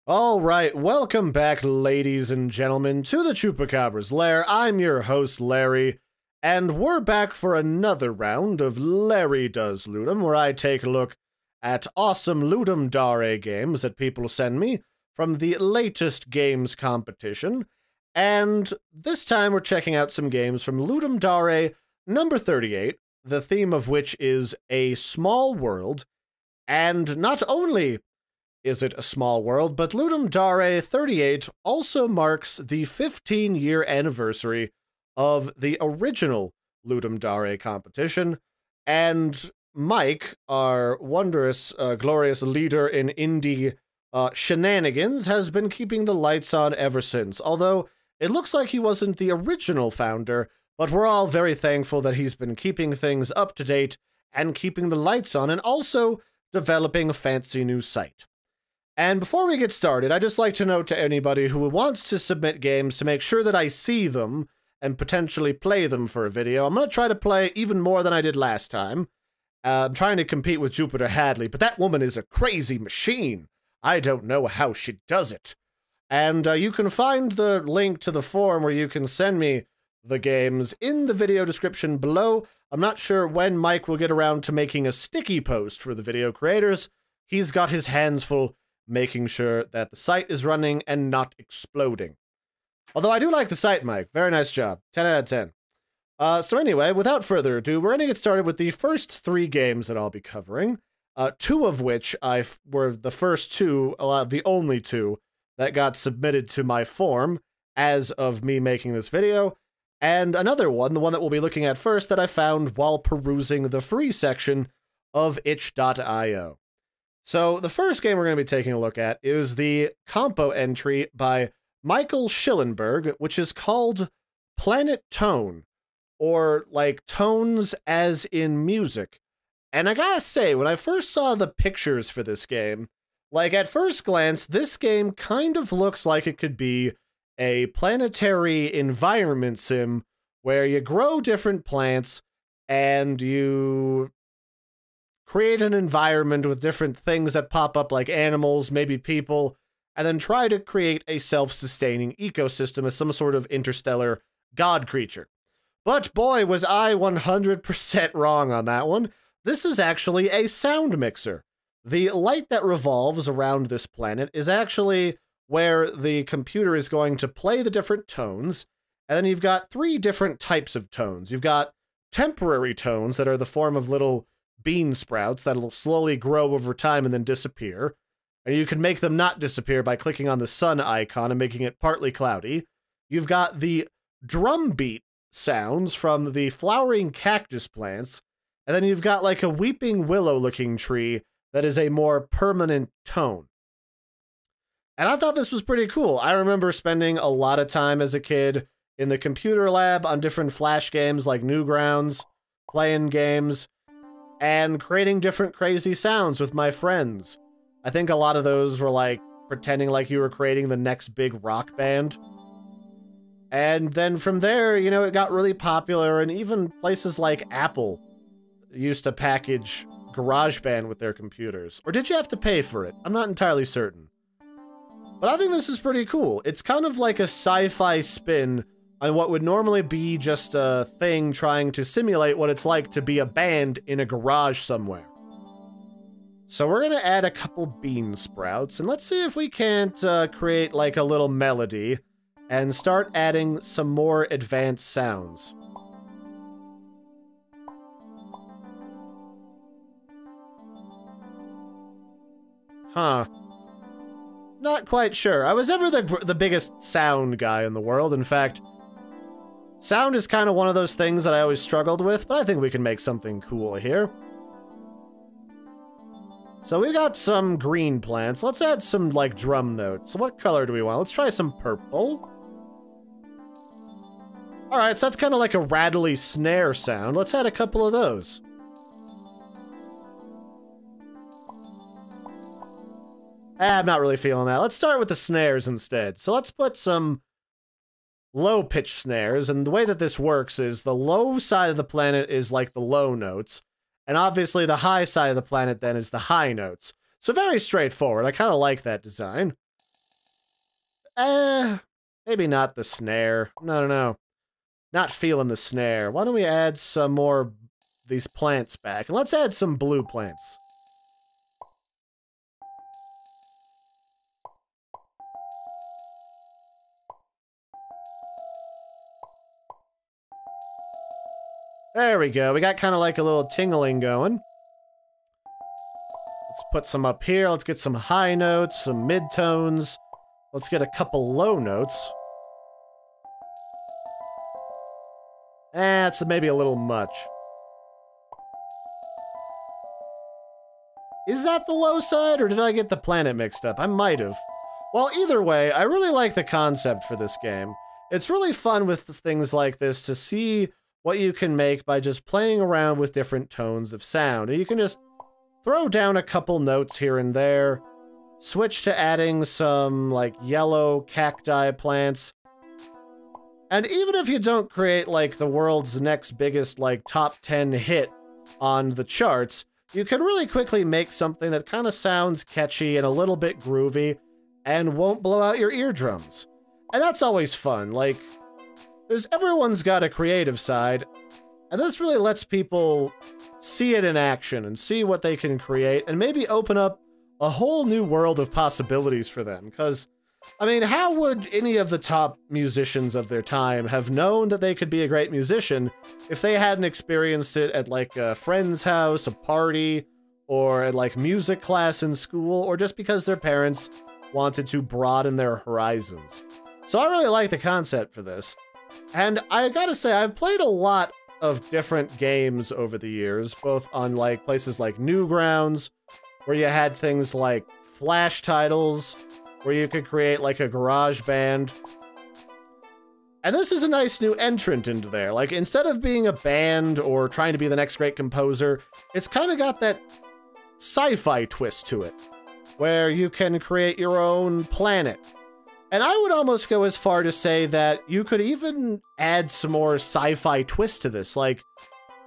All right, welcome back, ladies and gentlemen, to the Chupacabra's lair. I'm your host, Larry, and we're back for another round of Larry Does Ludum, where I take a look at awesome Ludum Dare games that people send me from the latest games competition. And this time we're checking out some games from Ludum Dare number 38, the theme of which is a small world. And not only is it a small world, but Ludum Dare 38 also marks the 15-year anniversary of the original Ludum Dare competition, and Mike, our wondrous, glorious leader in indie shenanigans, has been keeping the lights on ever since, although it looks like he wasn't the original founder, but we're all very thankful that he's been keeping things up to date and keeping the lights on, and also developing a fancy new site. And before we get started, I'd just like to note to anybody who wants to submit games to make sure that I see them and potentially play them for a video. I'm going to try to play even more than I did last time. I'm trying to compete with Jupiter Hadley, but that woman is a crazy machine. I don't know how she does it. And you can find the link to the forum where you can send me the games in the video description below. I'm not sure when Mike will get around to making a sticky post for the video creators. He's got his hands full making sure that the site is running and not exploding. Although I do like the site, Mike. Very nice job. 10 out of 10. So anyway, without further ado, we're going to get started with the first 3 games that I'll be covering. 2 of which were the first 2, the only 2, that got submitted to my form as of me making this video. And another one, the one that we'll be looking at first, that I found while perusing the free section of itch.io. So the first game we're going to be taking a look at is the compo entry by Michael Schillenberg, which is called Planetone, or like tones as in music. And I gotta say, when I first saw the pictures for this game, like at first glance, this game kind of looks like it could be a planetary environment sim where you grow different plants and you create an environment with different things that pop up like animals, maybe people, and then try to create a self-sustaining ecosystem as some sort of interstellar god creature. But boy, was I 100% wrong on that one. This is actually a sound mixer. The light that revolves around this planet is actually where the computer is going to play the different tones, and then you've got 3 different types of tones. You've got temporary tones that are the form of little bean sprouts that'll slowly grow over time and then disappear. And you can make them not disappear by clicking on the sun icon and making it partly cloudy. You've got the drum beat sounds from the flowering cactus plants. And then you've got like a weeping willow looking tree that is a more permanent tone. And I thought this was pretty cool. I remember spending a lot of time as a kid in the computer lab on different Flash games like Newgrounds, playing games, and creating different crazy sounds with my friends. I think a lot of those were like pretending like you were creating the next big rock band. And then from there, you know, it got really popular, and even places like Apple used to package GarageBand with their computers. Or did you have to pay for it? I'm not entirely certain. But I think this is pretty cool. It's kind of like a sci-fi spin on what would normally be just a thing trying to simulate what it's like to be a band in a garage somewhere. So we're gonna add a couple bean sprouts, and let's see if we can't create like a little melody and start adding some more advanced sounds. Huh. Not quite sure. I was ever the biggest sound guy in the world. In fact, sound is kind of one of those things that I always struggled with, but I think we can make something cool here. So we got some green plants. Let's add some, like, drum notes. What color do we want? Let's try some purple. Alright, so that's kind of like a rattly snare sound. Let's add a couple of those. I'm not really feeling that. Let's start with the snares instead. So let's put some low-pitch snares, and the way that this works is the low side of the planet is like the low notes, and obviously the high side of the planet then is the high notes. So very straightforward. I kind of like that design. Maybe not the snare. No. Not feeling the snare. Why don't we add some more these plants back? And let's add some blue plants. There we go. We got kind of like a little tingling going. Let's put some up here. Let's get some high notes, some mid-tones. Let's get a couple low notes. That's maybe a little much. Is that the low side, or did I get the planet mixed up? I might have. Well, either way, I really like the concept for this game. It's really fun with things like this to see what you can make by just playing around with different tones of sound. And you can just throw down a couple notes here and there, switch to adding some, like, yellow cacti plants. And even if you don't create, like, the world's next biggest, like, top 10 hit on the charts, you can really quickly make something that kind of sounds catchy and a little bit groovy and won't blow out your eardrums. And that's always fun. Like, everyone's got a creative side, and this really lets people see it in action and see what they can create and maybe open up a whole new world of possibilities for them. Because, I mean, how would any of the top musicians of their time have known that they could be a great musician if they hadn't experienced it at, like, a friend's house, a party, or at, like, music class in school, or just because their parents wanted to broaden their horizons? So I really like the concept for this. And I gotta say, I've played a lot of different games over the years, both on, like, places like Newgrounds, where you had things like Flash titles, where you could create, like, a garage band. And this is a nice new entrant into there. Like, instead of being a band or trying to be the next great composer, it's kind of got that sci-fi twist to it, where you can create your own planet. And I would almost go as far to say that you could even add some more sci-fi twist to this. Like,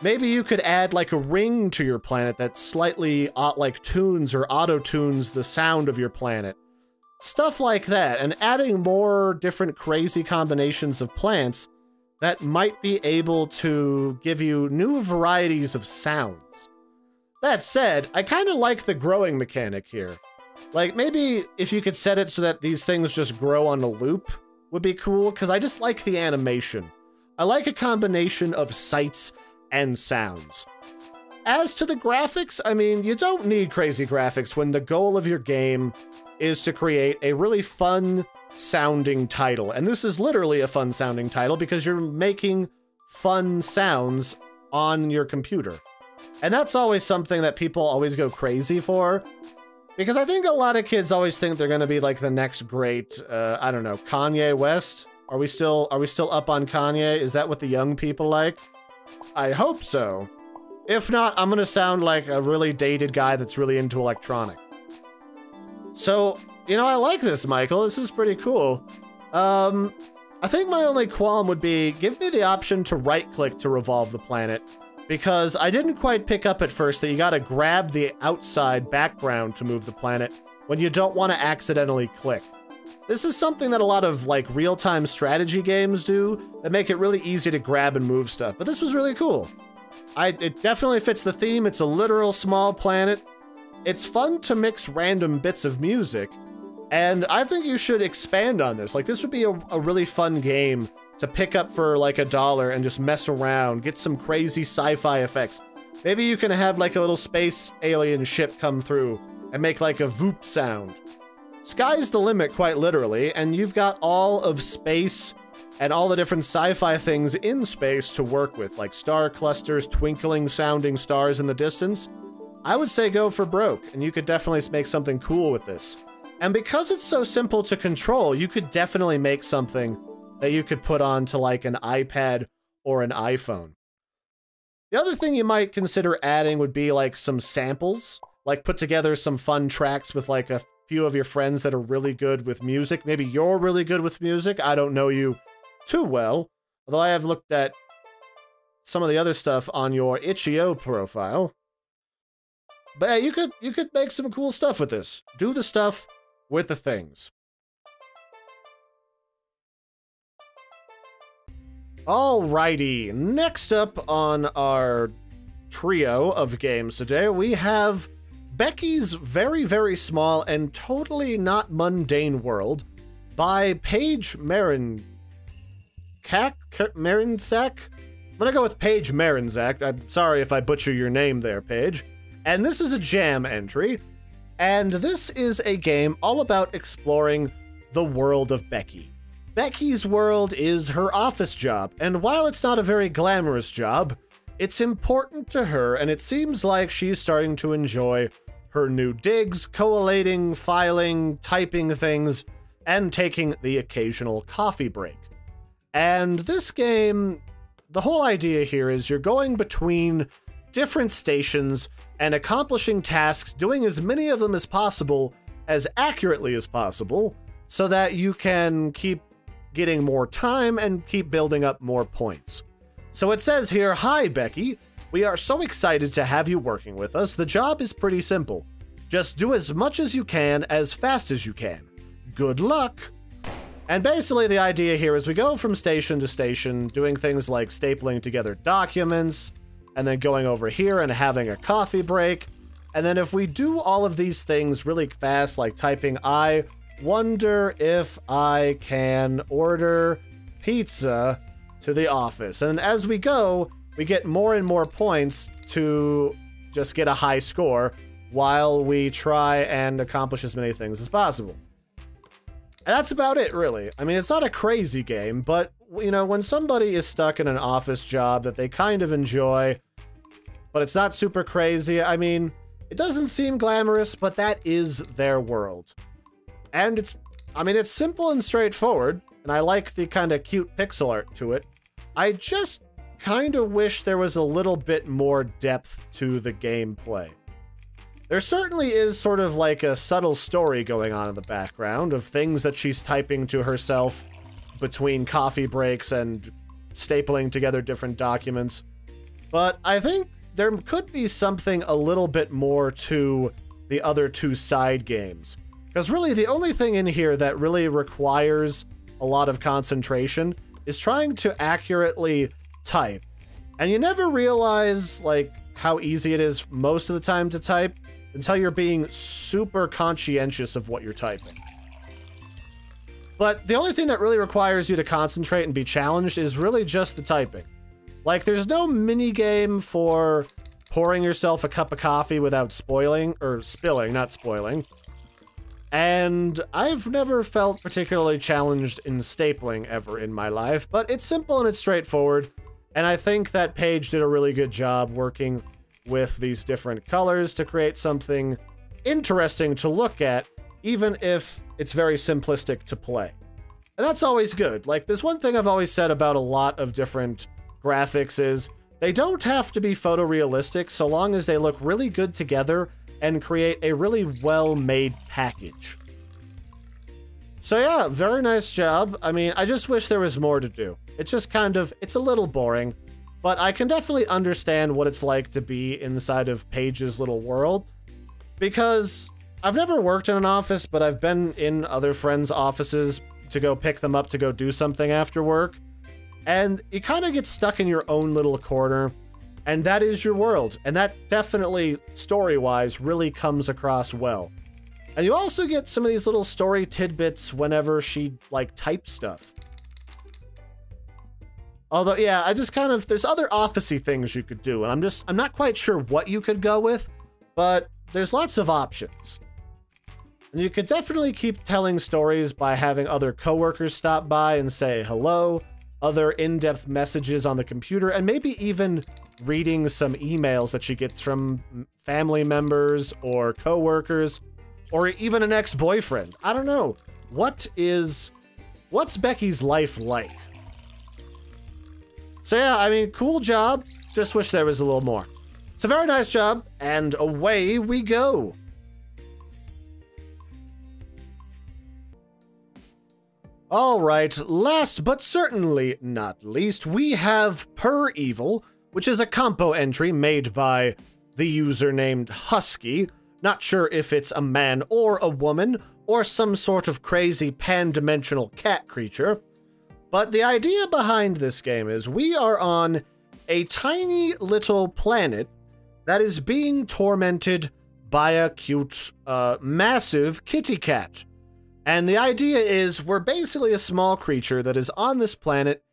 maybe you could add, like, a ring to your planet that slightly, like, tunes or auto-tunes the sound of your planet. Stuff like that, and adding more different crazy combinations of plants that might be able to give you new varieties of sounds. That said, I kind of like the growing mechanic here. Like, maybe if you could set it so that these things just grow on a loop would be cool, because I just like the animation. I like a combination of sights and sounds. As to the graphics, I mean, you don't need crazy graphics when the goal of your game is to create a really fun-sounding title. And this is literally a fun-sounding title because you're making fun sounds on your computer. And that's always something that people always go crazy for. Because I think a lot of kids always think they're gonna be like the next great, I don't know, Kanye West? Are we still up on Kanye? Is that what the young people like? I hope so. If not, I'm gonna sound like a really dated guy that's really into electronic. So, you know, I like this, Michael. This is pretty cool. I think my only qualm would be, give me the option to right-click to revolve the planet. Because I didn't quite pick up at first that you gotta grab the outside background to move the planet when you don't want to accidentally click. This is something that a lot of, like, real-time strategy games do that make it really easy to grab and move stuff, but this was really cool. It definitely fits the theme. It's a literal small planet. It's fun to mix random bits of music, and I think you should expand on this. Like, this would be a really fun game to pick up for like $1 and just mess around, get some crazy sci-fi effects. Maybe you can have like a little space alien ship come through and make like a voop sound. Sky's the limit, quite literally, and you've got all of space and all the different sci-fi things in space to work with, like star clusters, twinkling sounding stars in the distance. I would say go for broke, and you could definitely make something cool with this. And because it's so simple to control, you could definitely make something that you could put onto like an iPad or an iPhone. The other thing you might consider adding would be like some samples, like put together some fun tracks with like a few of your friends that are really good with music. Maybe you're really good with music. I don't know you too well, although I have looked at some of the other stuff on your itch.io profile. But yeah, you could make some cool stuff with this. Do the stuff with the things. Alrighty, next up on our trio of games today, we have Becky's very, very small and totally not mundane world by Paige Marinsack? I'm gonna go with Paige Marinsack. I'm sorry if I butcher your name there, Paige. And this is a jam entry, and this is a game all about exploring the world of Becky. Becky's world is her office job, and while it's not a very glamorous job, it's important to her, and it seems like she's starting to enjoy her new digs, collating, filing, typing things, and taking the occasional coffee break. And this game, the whole idea here is you're going between different stations and accomplishing tasks, doing as many of them as possible, as accurately as possible, so that you can keep getting more time and keep building up more points. So it says here, "Hi, Becky. We are so excited to have you working with us. The job is pretty simple. Just do as much as you can, as fast as you can. Good luck." And basically the idea here is we go from station to station, doing things like stapling together documents, and then going over here and having a coffee break. And then if we do all of these things really fast, like typing, "I wonder if I can order pizza to the office." And as we go, we get more and more points to just get a high score while we try and accomplish as many things as possible. And that's about it, really. I mean, it's not a crazy game, but, you know, when somebody is stuck in an office job that they kind of enjoy, but it's not super crazy, I mean, it doesn't seem glamorous, but that is their world. And it's simple and straightforward, and I like the kind of cute pixel art to it. I just kind of wish there was a little bit more depth to the gameplay. There certainly is sort of like a subtle story going on in the background of things that she's typing to herself between coffee breaks and stapling together different documents. But I think there could be something a little bit more to the other two side games. Because really the only thing in here that really requires a lot of concentration is trying to accurately type. And you never realize like how easy it is most of the time to type until you're being super conscientious of what you're typing. But the only thing that really requires you to concentrate and be challenged is really just the typing. Like there's no mini game for pouring yourself a cup of coffee without spoiling, or spilling, not spoiling. And I've never felt particularly challenged in stapling ever in my life, but it's simple and it's straightforward. And I think that Paige did a really good job working with these different colors to create something interesting to look at, even if it's very simplistic to play. And that's always good. Like, there's one thing I've always said about a lot of different graphics is they don't have to be photorealistic so long as they look really good together and create a really well-made package. So yeah, very nice job. I mean, I just wish there was more to do. It's just kind of, it's a little boring, but I can definitely understand what it's like to be inside of Paige's little world, because I've never worked in an office, but I've been in other friends' offices to go pick them up to go do something after work, and you kind of get stuck in your own little corner, and that is your world, and that definitely, story-wise, really comes across well. And you also get some of these little story tidbits whenever she, like, types stuff. Although, yeah, I just kind of, there's other office-y things you could do, and I'm not quite sure what you could go with, but there's lots of options. And you could definitely keep telling stories by having other coworkers stop by and say hello, other in-depth messages on the computer, and maybe even reading some emails that she gets from family members or coworkers, or even an ex-boyfriend. I don't know. What's Becky's life like? So yeah, I mean, cool job. Just wish there was a little more. It's a very nice job, and away we go. All right, last but certainly not least, we have Purr Evil, which is a compo entry made by the user named Husky. Not sure if it's a man or a woman, or some sort of crazy pan-dimensional cat creature. But the idea behind this game is we are on a tiny little planet that is being tormented by a cute, massive kitty cat. And the idea is we're basically a small creature that is on this planet,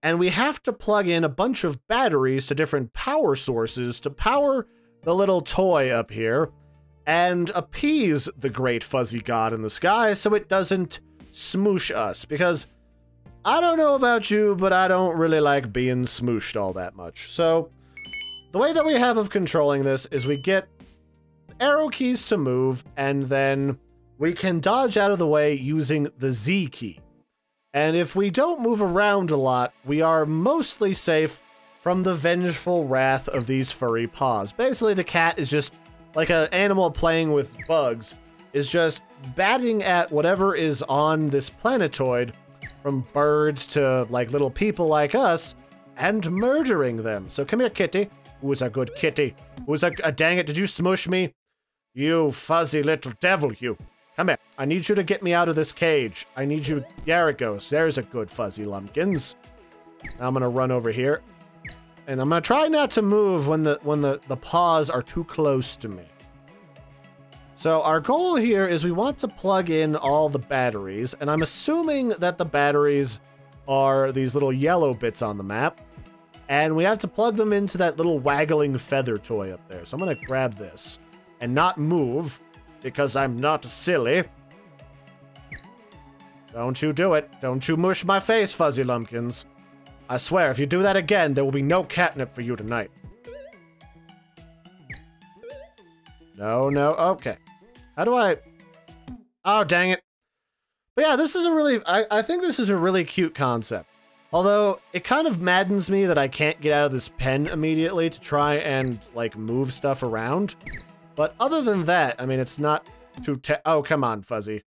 and we have to plug in a bunch of batteries to different power sources to power the little toy up here and appease the great fuzzy god in the sky so it doesn't smoosh us. Because I don't know about you, but I don't really like being smooshed all that much. So the way that we have of controlling this is we get arrow keys to move, and then we can dodge out of the way using the Z key. And if we don't move around a lot, we are mostly safe from the vengeful wrath of these furry paws. Basically, the cat is just like an animal playing with bugs, is just batting at whatever is on this planetoid, from birds to like little people like us, and murdering them. So come here, kitty. Who's a good kitty? Who's a dang it, did you smush me? You fuzzy little devil, you. Come here. I need you to get me out of this cage. I need you. There it goes. There's a good fuzzy lumpkins. Now I'm gonna run over here, and I'm gonna try not to move when the paws are too close to me. So our goal here is we want to plug in all the batteries, and I'm assuming that the batteries are these little yellow bits on the map, and we have to plug them into that little waggling feather toy up there. So I'm gonna grab this and not move, because I'm not silly. Don't you do it. Don't you mush my face, fuzzy lumpkins. I swear, if you do that again, there will be no catnip for you tonight. No, okay. How do I... Oh, dang it. But yeah, this is a really... I think this is a really cute concept. Although, it kind of maddens me that I can't get out of this pen immediately to try and, like, move stuff around. But other than that, I mean, it's not too oh, come on, Fuzzy.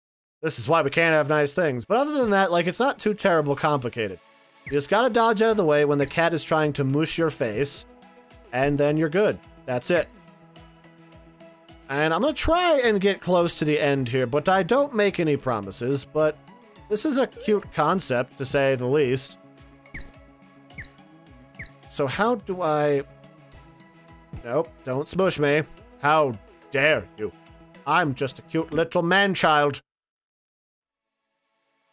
This is why we can't have nice things. But other than that, like, it's not too terrible complicated. You just gotta dodge out of the way when the cat is trying to mush your face, and then you're good. That's it. And I'm gonna try and get close to the end here, but I don't make any promises, but this is a cute concept, to say the least. So how do I... Nope, don't smush me. How dare you? I'm just a cute little man-child.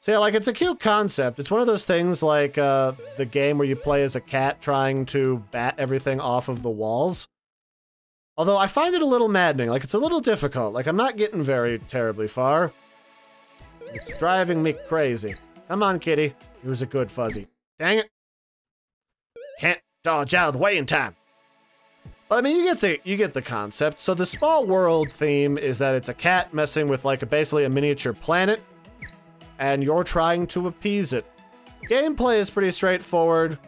See, like, it's a cute concept. It's one of those things like the game where you play as a cat trying to bat everything off of the walls. Although I find it a little maddening. Like, it's a little difficult. Like, I'm not getting very terribly far. It's driving me crazy. Come on, kitty. He was a good fuzzy. Dang it. Can't dodge out of the way in time. But I mean, you get the concept. So the small world theme is that it's a cat messing with like basically a miniature planet, and you're trying to appease it. Gameplay is pretty straightforward,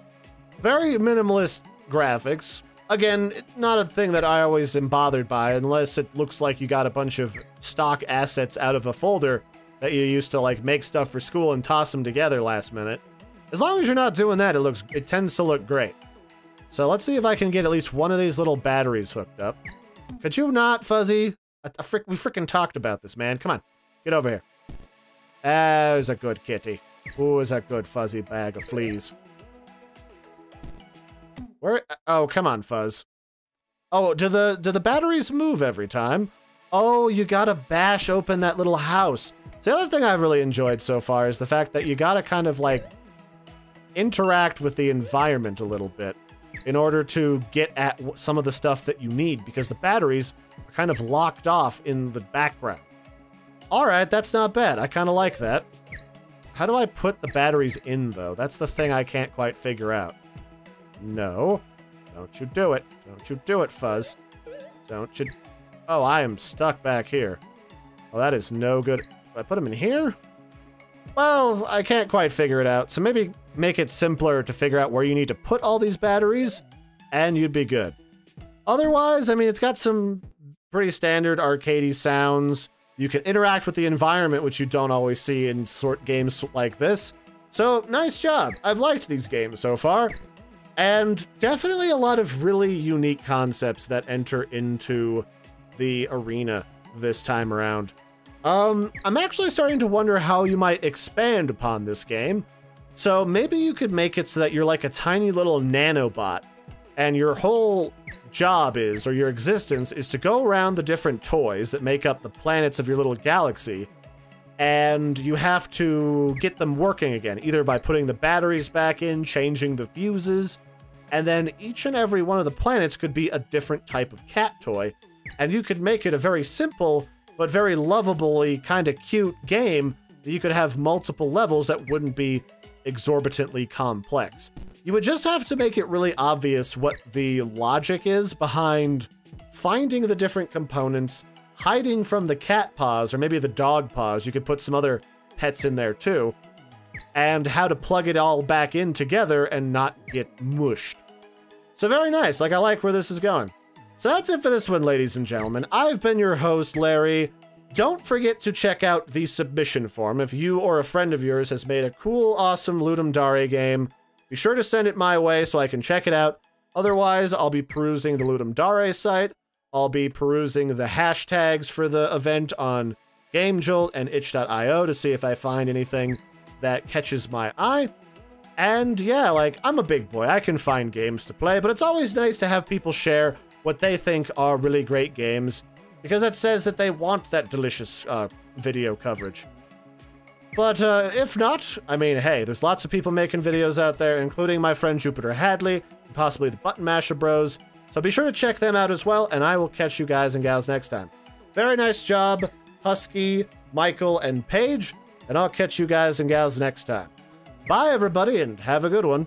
very minimalist graphics. Again, not a thing that I always am bothered by, unless it looks like you got a bunch of stock assets out of a folder that you used to like make stuff for school and toss them together last minute. As long as you're not doing that, it tends to look great. So let's see if I can get at least one of these little batteries hooked up. Could you not, Fuzzy? We frickin' talked about this, man. Come on, get over here. There's a good kitty. Ooh, is a good fuzzy bag of fleas. Where? Oh, come on, Fuzz. Oh, do the batteries move every time? Oh, you gotta bash open that little house. So the other thing I've really enjoyed so far is the fact that you gotta kind of like interact with the environment a little bit in order to get at some of the stuff that you need, because the batteries are kind of locked off in the background. All right, that's not bad. I kind of like that. How do I put the batteries in, though? That's the thing I can't quite figure out. No. Don't you do it. Don't you do it, Fuzz. Don't you... Oh, I am stuck back here. Well, that is no good. Do I put them in here? Well, I can't quite figure it out, so maybe make it simpler to figure out where you need to put all these batteries, and you'd be good. Otherwise, I mean, it's got some pretty standard arcadey sounds. You can interact with the environment, which you don't always see in games like this. So, nice job. I've liked these games so far. And definitely a lot of really unique concepts that enter into the arena this time around. I'm actually starting to wonder how you might expand upon this game. So maybe you could make it so that you're like a tiny little nanobot, and your whole job is, or your existence, is to go around the different toys that make up the planets of your little galaxy, and you have to get them working again, either by putting the batteries back in, changing the fuses, and then each and every one of the planets could be a different type of cat toy, and you could make it a very simple, but very lovably kind of cute game that you could have multiple levels that wouldn't be exorbitantly complex. You would just have to make it really obvious what the logic is behind finding the different components, hiding from the cat paws, or maybe the dog paws. You could put some other pets in there too, and how to plug it all back in together and not get mushed. So very nice. Like, I like where this is going. So that's it for this one, ladies and gentlemen. I've been your host, Larry. Don't forget to check out the submission form. If you or a friend of yours has made a cool, awesome Ludum Dare game, be sure to send it my way so I can check it out. Otherwise, I'll be perusing the Ludum Dare site. I'll be perusing the hashtags for the event on GameJolt and itch.io to see if I find anything that catches my eye. And yeah, like, I'm a big boy. I can find games to play, but it's always nice to have people share what they think are really great games, because that says that they want that delicious video coverage. But if not, I mean, hey, there's lots of people making videos out there, including my friend Jupiter Hadley, and possibly the Button Masher Bros. So be sure to check them out as well, and I will catch you guys and gals next time. Very nice job, Husky, Michael, and Paige, and I'll catch you guys and gals next time. Bye, everybody, and have a good one.